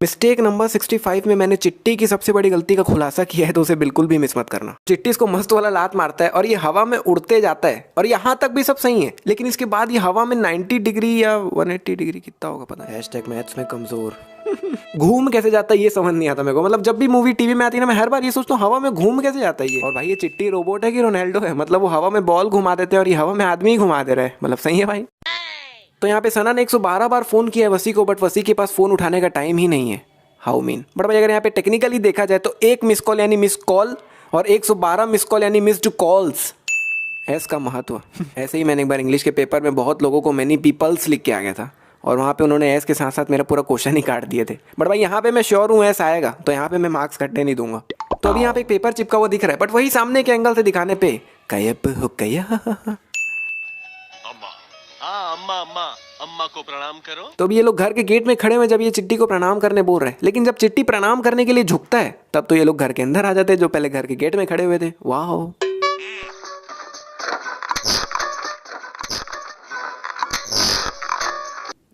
Mistake number 65 में मैंने चिट्टी की सबसे बड़ी गलती का खुलासा किया है, तो उसे बिल्कुल भी मिस मत करना। चिट्टी इसको मस्त वाला लात मारता है और ये हवा में उड़ते जाता है और यहाँ तक भी सब सही है, लेकिन इसके बाद ये हवा में 90 डिग्री या 180 डिग्री कितना होगा पता है, #मैथ्स में कमजोर घूम कैसे जाता है ये समझ नहीं आता मेरे को। मतलब जब भी मूवी टीवी में आती है ना, मैं हर बार ये सोचता हूँ हवा में घूम कैसे जाता है ये। और भाई ये चिट्टी रोबोट है कि रोनाल्डो है? मतलब वो हवा में बॉल घुमा देते हैं और ये हवा में आदमी घुमा दे रहे हैं, मतलब सही है भाई। तो यहाँ पे सना ने 112 बार फोन किया है वसी को, बट वसी के पास फोन उठाने का टाइम ही नहीं है। How mean. बट भाई अगर यहाँ पे टेक्निकली देखा जाए तो 1 मिस कॉल यानी मिस कॉल और 112 मिस कॉल यानी मिस्ड कॉल्स। एस का महत्व ऐसे ही मैंने एक बार इंग्लिश के पेपर में बहुत लोगों को मैनी पीपल्स लिख के आ गया था और वहाँ पे उन्होंने एस के साथ साथ मेरा पूरा क्वेश्चन ही काट दिए थे। बट भाई यहाँ पे मैं श्योर हूँ एस आएगा, तो यहाँ पे मैं मार्क्स कटने नहीं दूंगा। तो अभी यहाँ पे एक पेपर चिपका हुआ दिख रहा है, बट वही सामने के एंगल से दिखाने पे कयप हो गया। अम्मा को प्रणाम करो। तो अभी ये लोग घर के गेट में खड़े हुए जब ये चिट्टी को प्रणाम करने बोल रहे हैं, लेकिन जब चिट्टी प्रणाम करने के लिए झुकता है तब तो ये लोग घर के अंदर आ जाते हैं जो पहले घर के गेट में खड़े हुए थे। वाह।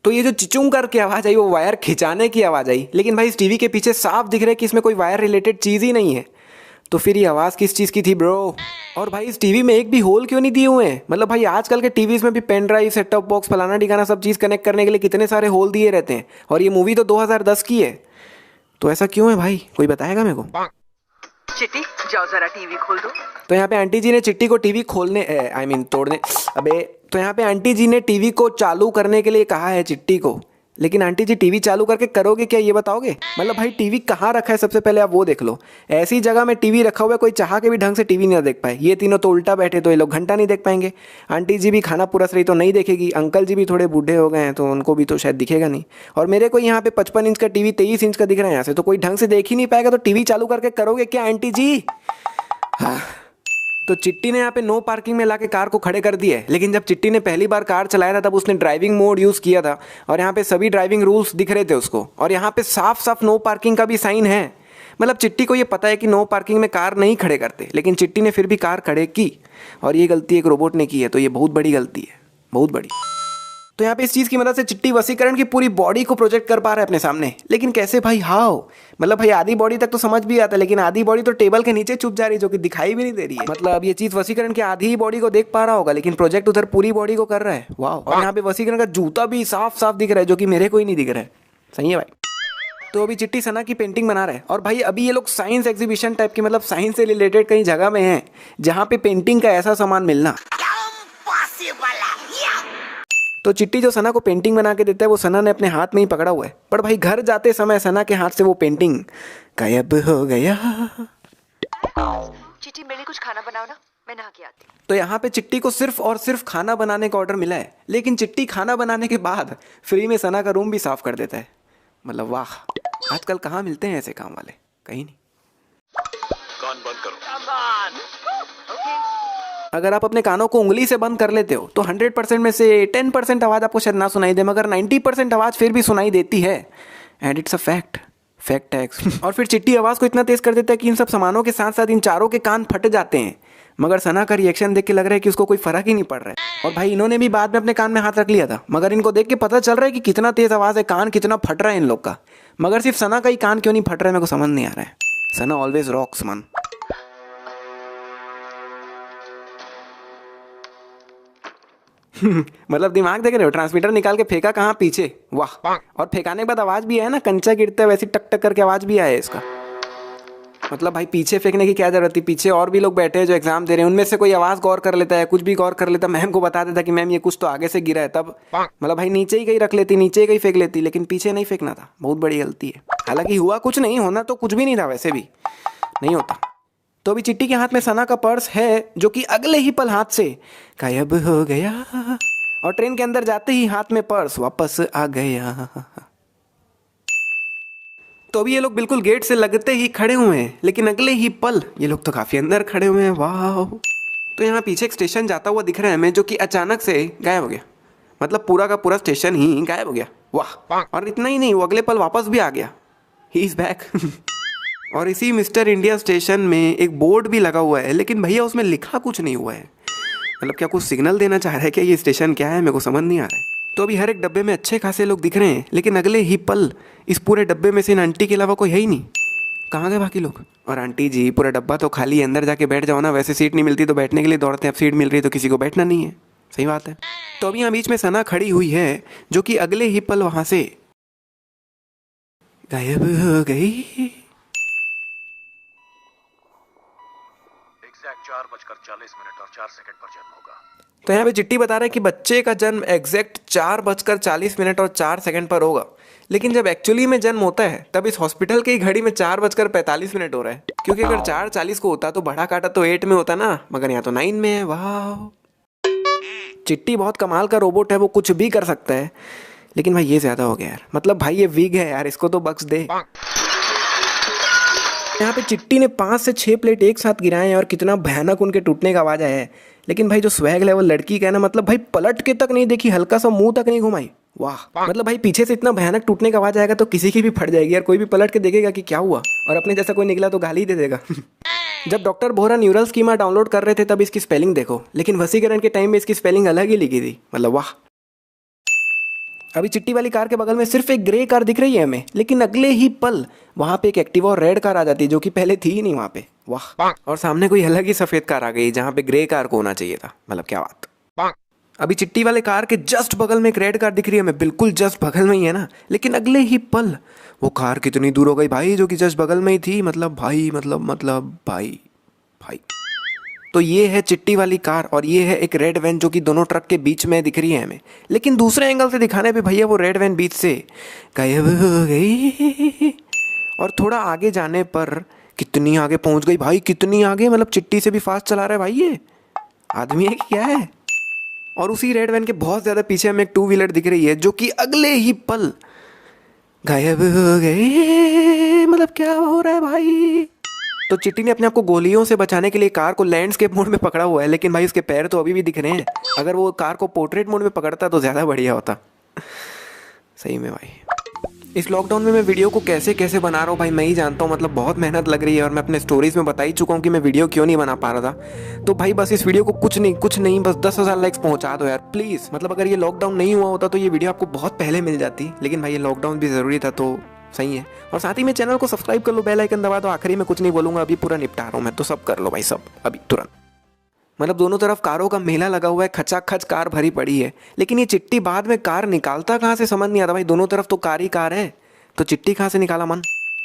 तो ये जो चिचुंग करके आवाज आई वो वायर खिंचाने की आवाज आई, लेकिन भाई इस टीवी के पीछे साफ दिख रहा है कि इसमें कोई वायर रिलेटेड चीज ही नहीं है। तो फिर ये आवाज किस चीज की थी ब्रो? और भाई इस टीवी में एक भी होल क्यों नहीं दिए हुए हैं? मतलब भाई आजकल के टीवीज में भी pen drive, set top box, फलाना ठिकाना सब चीज कनेक्ट करने के लिए कितने सारे होल दिए रहते हैं, और ये मूवी तो 2010 की है। तो ऐसा क्यों है भाई, कोई बताएगा मेरे को? चिट्टी जाओ जरा टीवी खोल दो। तो यहाँ पे आंटी जी ने चिट्टी को टीवी खोलने तोड़ने तो यहाँ पे आंटी जी ने टीवी को चालू करने के लिए कहा है चिट्टी को, लेकिन आंटी जी टीवी चालू करके करोगे क्या ये बताओगे? मतलब भाई टीवी कहाँ रखा है सबसे पहले आप वो देख लो। ऐसी जगह में टीवी रखा हुआ है कोई चाह के भी ढंग से टीवी नहीं देख पाए। ये तीनों तो उल्टा बैठे तो ये लोग घंटा नहीं देख पाएंगे। आंटी जी भी खाना पूरा सही तो नहीं देखेगी, अंकल जी भी थोड़े बूढ़े हो गए हैं तो उनको भी तो शायद दिखेगा नहीं, और मेरे को यहाँ पे 55 इंच का टीवी 23 इंच का दिख रहा है यहाँ से, तो कोई ढंग से देख ही नहीं पाएगा। तो टीवी चालू करके करोगे क्या आंटी जी? हाँ। तो चिट्टी ने यहाँ पे नो पार्किंग में लाके कार को खड़े कर दिया है, लेकिन जब चिट्टी ने पहली बार कार चलाया था तब उसने ड्राइविंग मोड यूज़ किया था और यहाँ पे सभी ड्राइविंग रूल्स दिख रहे थे उसको, और यहाँ पे साफ साफ नो पार्किंग का भी साइन है। मतलब चिट्टी को ये पता है कि नो पार्किंग में कार नहीं खड़े करते, लेकिन चिट्टी ने फिर भी कार खड़े की, और ये गलती एक रोबोट ने की है, तो ये बहुत बड़ी गलती है, बहुत बड़ी। तो यहाँ पे इस चीज़ की मदद से चिट्टी वसीकरण की पूरी बॉडी को प्रोजेक्ट कर पा रहा है अपने सामने, लेकिन कैसे भाई? हाउ? मतलब भाई आधी बॉडी तक तो समझ भी आता है, लेकिन आधी बॉडी तो टेबल के नीचे छुप जा रही है जो कि दिखाई भी नहीं दे रही है। मतलब ये चीज़ वसीकरण की आधी ही बॉडी को देख पा रहा होगा, लेकिन प्रोजेक्ट उधर पूरी बॉडी को कर रहा है। वाह। और यहाँ पे वसीकरण का जूता भी साफ साफ दिख रहा है जो कि मेरे को ही नहीं दिख रहा है। सही है भाई। तो अभी चिट्टी सना की पेंटिंग बना रहा है, और भाई अभी ये लोग साइंस एग्जीबिशन टाइप की, मतलब साइंस से रिलेटेड कहीं जगह में है जहाँ पे पेंटिंग का ऐसा सामान मिलना। तो चिट्टी जो सना को पेंटिंग बना के देता है वो सना ने अपने हाथ में ही पकड़ा हुआ है, पर भाई घर जाते समय सना के हाथ से वो पेंटिंग गायब हो गया। चिट्टी मेरे लिए कुछ खाना बनाओ ना, मैं नहा के आती हूँ। तो यहाँ पे चिट्टी को सिर्फ और सिर्फ खाना बनाने का ऑर्डर मिला है, लेकिन चिट्टी खाना बनाने के बाद फ्री में सना का रूम भी साफ कर देता है। मतलब वाह, आजकल कहाँ मिलते हैं ऐसे काम वाले, कहीं नहीं। कान बंद करो। अगर आप अपने कानों को उंगली से बंद कर लेते हो तो 100% में से 10% आवाज़ आपको शायद ना सुनाई दे, मगर 90% आवाज़ फिर भी सुनाई देती है, and it's a fact tax. और फिर चिट्टी आवाज़ को इतना तेज़ कर देता है कि इन सब सामानों के साथ साथ इन चारों के कान फट जाते हैं, मगर सना का रिएक्शन देख के लग रहा है कि उसको कोई फर्क ही नहीं पड़ रहा है। और भाई इन्होंने भी बाद में अपने कान में हाथ रख लिया था, मगर इनको देख के पता चल रहा है कि कितना तेज़ आवाज़ है, कान कितना फट रहा है इन लोग का, मगर सिर्फ सना का ही कान क्यों नहीं फट रहा है मेरे को समझ नहीं आ रहा है। सना ऑलवेज रॉक्स मन। मतलब दिमाग देख रहे हो, ट्रांसमीटर निकाल के फेंका कहाँ? पीछे। वाह। और फेंकाने के बाद आवाज भी आया ना, कंचा गिरता है वैसी टक टक करके आवाज भी आया इसका। मतलब भाई पीछे फेंकने की क्या जरूरत थी? पीछे और भी लोग बैठे हैं जो एग्जाम दे रहे हैं, उनमें से कोई आवाज गौर कर लेता है, कुछ भी गौर कर लेता, मैम को बता देता कि मैम ये कुछ तो आगे से गिरा है, तब मतलब भाई नीचे ही कहीं रख लेती, नीचे ही कहीं फेंक लेती, लेकिन पीछे नहीं फेंकना था। बहुत बड़ी गलती है। हालांकि हुआ कुछ नहीं, होना तो कुछ भी नहीं था, वैसे भी नहीं होता। तो अभी चिट्टी के हाथ में सना का पर्स है जो कि अगले ही पल हाथ से गायब हो गया, और ट्रेन के अंदर जाते ही हाथ में पर्स वापस आ गया। तो अभी ये लोग बिल्कुल गेट से लगते ही खड़े हुए हैं, लेकिन अगले ही पल ये लोग तो काफी अंदर खड़े हुए हैं। वाह। तो यहाँ पीछे एक स्टेशन जाता हुआ दिख रहा है हमें, जो कि अचानक से गायब हो गया। मतलब पूरा का पूरा स्टेशन ही गायब हो गया। वाह। और इतना ही नहीं, वो अगले पल वापस भी आ गया। He is back. और इसी मिस्टर इंडिया स्टेशन में एक बोर्ड भी लगा हुआ है, लेकिन भैया उसमें लिखा कुछ नहीं हुआ है। मतलब क्या कुछ सिग्नल देना चाह रहा है क्या? ये स्टेशन क्या है मेरे को समझ नहीं आ रहा है। तो अभी हर एक डब्बे में अच्छे खासे लोग दिख रहे हैं, लेकिन अगले ही पल इस पूरे डब्बे में से इन आंटी के अलावा कोई है ही नहीं। कहाँ गए बाकी लोग? और आंटी जी पूरा डब्बा तो खाली है, अंदर जाके बैठ जाओ ना, वैसे सीट नहीं मिलती तो बैठने के लिए दौड़ते हैं, अब सीट मिल रही तो किसी को बैठना नहीं है। सही बात है। तो अभी यहाँ बीच में सना खड़ी हुई है, जो कि अगले ही पल वहां से गायब हो गई। एग्जैक्ट 4:40 और 4 सेकंड पर जन्म होगा। तो यहाँ पे चिट्टी बता रहा है कि बच्चे का जन्म एग्जैक्ट 4:40 और 4 सेकंड पर होगा, लेकिन जब एक्चुअली में जन्म होता है तब इस हॉस्पिटल की घड़ी में 4:45 हो रहा है, क्योंकि अगर 4:40 को होता तो बढ़ा काटा तो 8 में होता ना, मगर यहाँ तो 9 में है। वाह, चिट्टी बहुत कमाल का रोबोट है, वो कुछ भी कर सकता है। लेकिन भाई ये ज्यादा हो गया यार, मतलब भाई ये वीक है यार, इसको तो बख्श दे। यहाँ पे चिट्टी ने 5 से 6 प्लेट एक साथ गिराए हैं और कितना भयानक उनके टूटने का आवाज आया है। लेकिन भाई जो स्वैग लेवल लड़की का है ना, मतलब भाई पलट के तक नहीं देखी, हल्का सा मुंह तक नहीं घुमाई। वाह, मतलब भाई पीछे से इतना भयानक टूटने का आवाज आएगा तो किसी की भी फट जाएगी यार, कोई भी पलट के देखेगा कि क्या हुआ, और अपने जैसा कोई निकला तो गाली दे देगा। जब doctor Bohra neural schema download कर रहे थे तब इसकी स्पेलिंग देखो, लेकिन वसीकरण के टाइम में इसकी स्पेलिंग अलग ही लिखी थी, मतलब वाह। अभी चिट्टी वाली कार के बगल में सिर्फ एक ग्रे कार दिख रही है हमें, लेकिन अगले ही पल वहां पे एक एक्टिवा और रेड कार आ जाती है, जो कि पहले थी ही नहीं वहां पे। वाह, और सामने कोई अलग ही सफेद कार आ गई जहां पे ग्रे कार को होना चाहिए था, मतलब क्या बात। अभी चिट्टी वाले कार के जस्ट बगल में एक रेड कार दिख रही है हमें, बिल्कुल जस्ट बगल में ही है ना, लेकिन अगले ही पल वो कार कितनी दूर हो गई भाई, जो कि जस्ट बगल में ही थी, मतलब भाई भाई। तो ये है चिट्टी वाली कार और ये है एक रेड वैन, जो कि दोनों ट्रक के बीच में दिख रही है हमें, लेकिन दूसरे एंगल से दिखाने पे भैया वो रेड वैन बीच से गायब हो गई। और थोड़ा आगे जाने पर कितनी आगे पहुंच गई भाई, कितनी आगे, मतलब चिट्टी से भी फास्ट चला रहा है भाई, ये आदमी है कि क्या है। और उसी रेड वैन के बहुत ज्यादा पीछे हमें एक 2 व्हीलर दिख रही है, जो कि अगले ही पल गायब हो गई। मतलब क्या हो रहा है भाई। तो चिट्टी ने अपने आप को गोलियों से बचाने के लिए कार को लैंडस्केप मोड में पकड़ा हुआ है, लेकिन भाई उसके पैर तो अभी भी दिख रहे हैं। अगर वो कार को पोर्ट्रेट मोड में पकड़ता तो ज़्यादा बढ़िया होता। सही में भाई, इस लॉकडाउन में मैं वीडियो को कैसे कैसे बना रहा हूँ भाई मैं ही जानता हूँ, मतलब बहुत मेहनत लग रही है, और मैं अपने स्टोरीज में बता ही चुका हूँ कि मैं वीडियो क्यों नहीं बना पा रहा था। तो भाई बस इस वीडियो को कुछ नहीं बस 10,000 लाइक्स पहुँचा दो यार प्लीज़। मतलब अगर ये लॉकडाउन नहीं हुआ होता तो ये वीडियो आपको बहुत पहले मिल जाती, लेकिन भाई ये लॉकडाउन भी ज़रूरी था, तो सही है। और साथ ही में चैनल को सब्सक्राइब कर लो, बेल आइकन दबा दो। आखिरी में कुछ नहीं बोलूँगा, अभी पूरा निपटा रहा हूँ मैं, तो सब कर लो भाई, सब अभी तुरंत। मतलब दोनों तरफ कारों का मेला लगा हुआ है, खचाखच कार भरी पड़ी है, लेकिन ये चिट्टी बाद में कार निकालता कहाँ से समझ नहीं आता भाई, दोनों तरफ तो कार ही कार है, तो चिट्टी कहाँ से निकाला मन।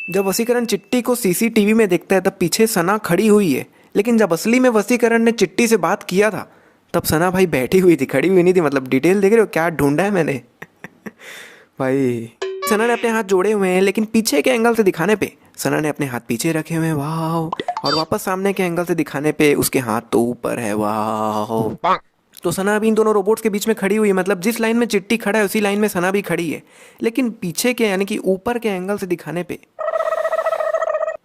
जब वसीकरण चिट्टी को सीसीटीवी में देखता है तब पीछे सना खड़ी हुई है, लेकिन जब असली में वसीकरण ने चिट्टी से बात किया था तब सना भाई बैठी हुई थी, खड़ी हुई नहीं थी। मतलब डिटेल देख रहे हो क्या ढूंढा है मैंने। भाई सना ने अपने हाथ जोड़े हुए हैं, लेकिन पीछे के एंगल से दिखाने पे सना ने अपने हाथ पीछे रखे हुए हैं, वाह। और वापस सामने के एंगल से दिखाने पे उसके हाथ तो ऊपर है, वाह। तो सना अभी इन दोनों रोबोट्स के बीच में खड़ी हुई है, मतलब जिस लाइन में चिट्टी खड़ा है उसी लाइन में सना भी खड़ी है, लेकिन पीछे के यानी कि ऊपर के एंगल से दिखाने पे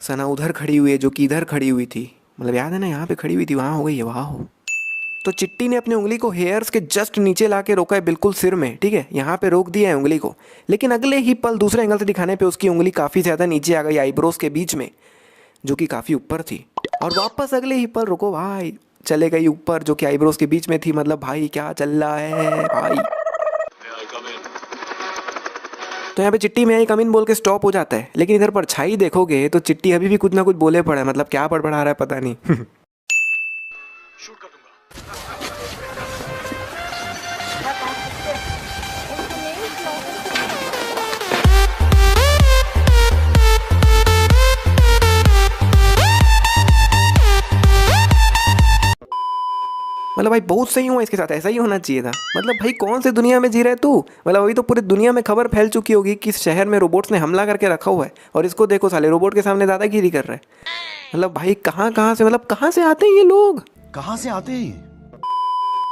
सना उधर खड़ी हुई है, जो कि इधर खड़ी हुई थी। मतलब याद है ना, यहाँ पे खड़ी हुई थी, वहाँ हो गई है, वाह। तो चिट्टी ने अपनी उंगली को हेयर्स के जस्ट नीचे ला के रोका है, बिल्कुल सिर में, ठीक है, यहाँ पे रोक दिया है उंगली को, लेकिन अगले ही पल दूसरे एंगल से दिखाने पे उसकी उंगली काफ़ी ज़्यादा नीचे आ गई आईब्रोज के बीच में, जो कि काफ़ी ऊपर थी। और वापस अगले ही पल रुको भाई चले गई ऊपर, जो कि आईब्रोज के बीच में थी। मतलब भाई क्या चल रहा है भाई। तो यहाँ पे चिट्टी में आई कम इन बोल के स्टॉप हो जाता है, लेकिन इधर परछाई देखोगे तो चिट्टी अभी भी कुछ ना कुछ बोले पड़ा है, मतलब क्या बड़बड़ा रहा है पता नहीं। शूट कर दूंगा। मतलब भाई बहुत सही हुआ इसके साथ, ऐसा ही होना चाहिए था। मतलब भाई कौन से दुनिया में जी रहा है तू। मतलब अभी तो पूरी दुनिया में खबर फैल चुकी होगी कि इस शहर में रोबोट्स ने हमला करके रखा हुआ है, और इसको देखो साले रोबोट के सामने दादागिरी कर रहे हैं। मतलब भाई कहाँ से, मतलब कहाँ से आते हैं ये लोग, कहाँ से आते हैं?